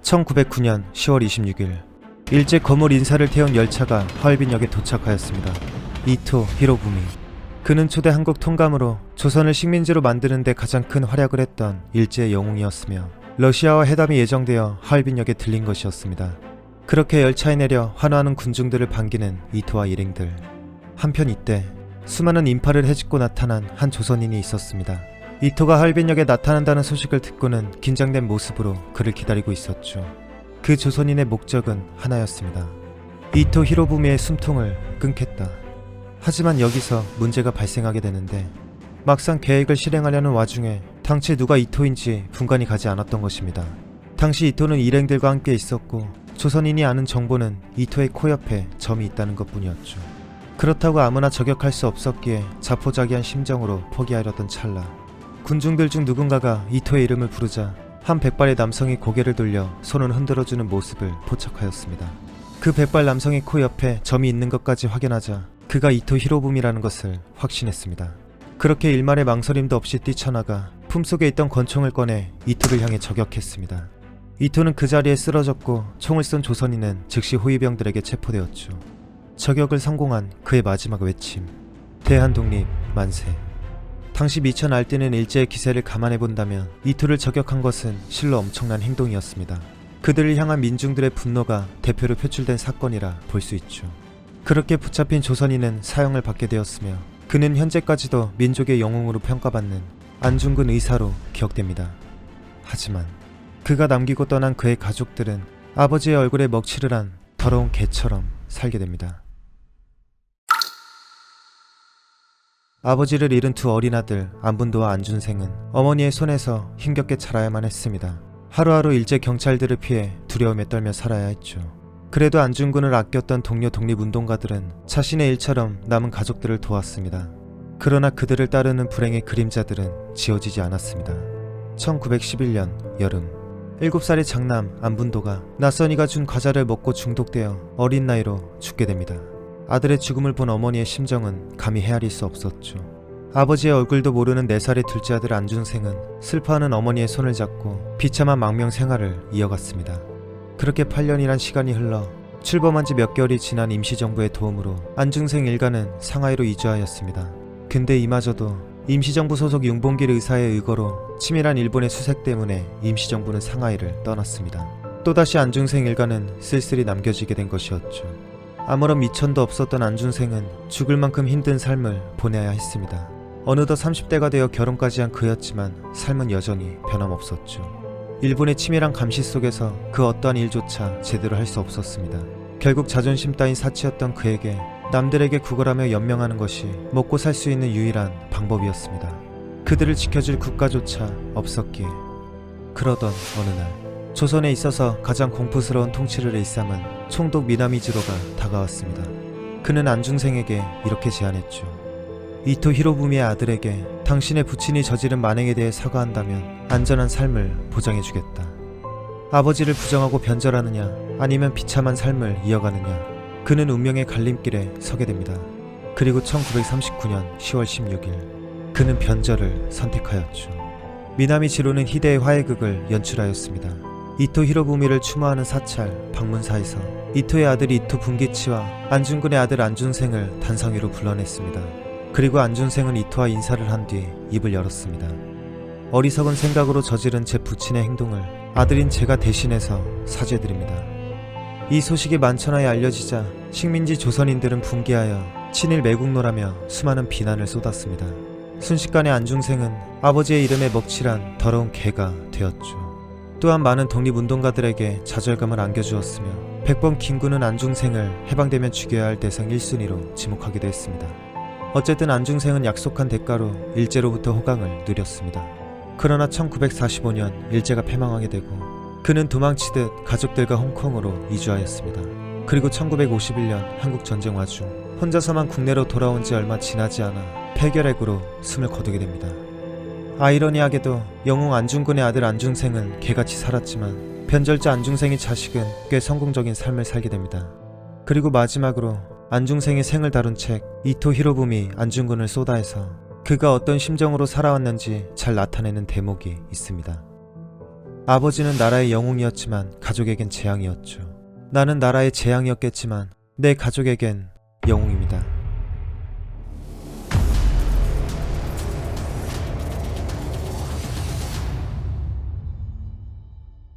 1909년 10월 26일 일제 거물 인사를 태운 열차가 하얼빈역에 도착하였습니다. 이토 히로부미. 그는 초대 한국 통감으로 조선을 식민지로 만드는 데 가장 큰 활약을 했던 일제의 영웅이었으며 러시아와 회담이 예정되어 하얼빈역에 들린 것이었습니다. 그렇게 열차에 내려 환호하는 군중들을 반기는 이토와 일행들. 한편 이때 수많은 인파를 헤집고 나타난 한 조선인이 있었습니다. 이토가 하얼빈역에 나타난다는 소식을 듣고는 긴장된 모습으로 그를 기다리고 있었죠. 그 조선인의 목적은 하나였습니다. 이토 히로부미의 숨통을 끊겠다. 하지만 여기서 문제가 발생하게 되는데 막상 계획을 실행하려는 와중에 당시 누가 이토인지 분간이 가지 않았던 것입니다. 당시 이토는 일행들과 함께 있었고 조선인이 아는 정보는 이토의 코 옆에 점이 있다는 것뿐이었죠. 그렇다고 아무나 저격할 수 없었기에 자포자기한 심정으로 포기하려던 찰나 군중들 중 누군가가 이토의 이름을 부르자 한 백발의 남성이 고개를 돌려 손을 흔들어주는 모습을 포착하였습니다. 그 백발 남성의 코 옆에 점이 있는 것까지 확인하자 그가 이토 히로부미라는 것을 확신했습니다. 그렇게 일말의 망설임도 없이 뛰쳐나가 품속에 있던 권총을 꺼내 이토를 향해 저격했습니다. 이토는 그 자리에 쓰러졌고 총을 쏜 조선인은 즉시 호위병들에게 체포되었죠. 저격을 성공한 그의 마지막 외침. 대한독립 만세. 당시 미쳐 날뛰는 일제의 기세를 감안해본다면 이토를 저격한 것은 실로 엄청난 행동이었습니다. 그들을 향한 민중들의 분노가 대표로 표출된 사건이라 볼 수 있죠. 그렇게 붙잡힌 조선인은 사형을 받게 되었으며 그는 현재까지도 민족의 영웅으로 평가받는 안중근 의사로 기억됩니다. 하지만 그가 남기고 떠난 그의 가족들은 아버지의 얼굴에 먹칠을 한 더러운 개처럼 살게 됩니다. 아버지를 잃은 두 어린 아들 안분도와 안준생은 어머니의 손에서 힘겹게 자라야만 했습니다. 하루하루 일제 경찰들을 피해 두려움에 떨며 살아야 했죠. 그래도 안중근을 아꼈던 동료 독립운동가들은 자신의 일처럼 남은 가족들을 도왔습니다. 그러나 그들을 따르는 불행의 그림자들은 지워지지 않았습니다. 1911년 여름 7살의 장남 안분도가 낯선이가 준 과자를 먹고 중독되어 어린 나이로 죽게 됩니다. 아들의 죽음을 본 어머니의 심정은 감히 헤아릴 수 없었죠. 아버지의 얼굴도 모르는 4살의 둘째 아들 안준생은 슬퍼하는 어머니의 손을 잡고 비참한 망명 생활을 이어갔습니다. 그렇게 8년이란 시간이 흘러 출범한 지 몇 개월이 지난 임시정부의 도움으로 안중생 일가는 상하이로 이주하였습니다. 근데 이마저도 임시정부 소속 윤봉길 의사의 의거로 치밀한 일본의 수색 때문에 임시정부는 상하이를 떠났습니다. 또다시 안중생 일가는 쓸쓸히 남겨지게 된 것이었죠. 아무런 미천도 없었던 안준생은 죽을 만큼 힘든 삶을 보내야 했습니다. 어느덧 30대가 되어 결혼까지 한 그였지만 삶은 여전히 변함없었죠. 일본의 치밀한 감시 속에서 그 어떠한 일조차 제대로 할 수 없었습니다. 결국 자존심 따윈 사치였던 그에게 남들에게 구걸하며 연명하는 것이 먹고 살 수 있는 유일한 방법이었습니다. 그들을 지켜줄 국가조차 없었기에. 그러던 어느 날 조선에 있어서 가장 공포스러운 통치를 일삼은 총독 미나미지로가 다가왔습니다. 그는 안중생에게 이렇게 제안했죠. 이토 히로부미의 아들에게 당신의 부친이 저지른 만행에 대해 사과한다면 안전한 삶을 보장해주겠다. 아버지를 부정하고 변절하느냐 아니면 비참한 삶을 이어가느냐. 그는 운명의 갈림길에 서게 됩니다. 그리고 1939년 10월 16일 그는 변절을 선택하였죠. 미나미지로는 희대의 화해극을 연출하였습니다. 이토 히로부미를 추모하는 사찰 방문사에서 이토의 아들 이토 분기치와 안중근의 아들 안준생을 단상 위로 불러냈습니다. 그리고 안준생은 이토와 인사를 한 뒤 입을 열었습니다. 어리석은 생각으로 저지른 제 부친의 행동을 아들인 제가 대신해서 사죄드립니다. 이 소식이 만천하에 알려지자 식민지 조선인들은 분개하여 친일 매국노라며 수많은 비난을 쏟았습니다. 순식간에 안중생은 아버지의 이름에 먹칠한 더러운 개가 되었죠. 또한 많은 독립운동가들에게 좌절감을 안겨주었으며 100번 김구는 안중생을 해방되면 죽여야 할 대상 1순위로 지목하기도 했습니다. 어쨌든 안중생은 약속한 대가로 일제로부터 호강을 누렸습니다. 그러나 1945년 일제가 패망하게 되고 그는 도망치듯 가족들과 홍콩으로 이주하였습니다. 그리고 1951년 한국전쟁 와중 혼자서만 국내로 돌아온 지 얼마 지나지 않아 폐결핵으로 숨을 거두게 됩니다. 아이러니하게도 영웅 안중근의 아들 안중생은 개같이 살았지만 변절자 안중생의 자식은 꽤 성공적인 삶을 살게 됩니다. 그리고 마지막으로 안중생의 생을 다룬 책 이토 히로부미 안중근을 쏟아해서 그가 어떤 심정으로 살아왔는지 잘 나타내는 대목이 있습니다. 아버지는 나라의 영웅이었지만 가족에겐 재앙이었죠. 나는 나라의 재앙이었겠지만 내 가족에겐 영웅입니다.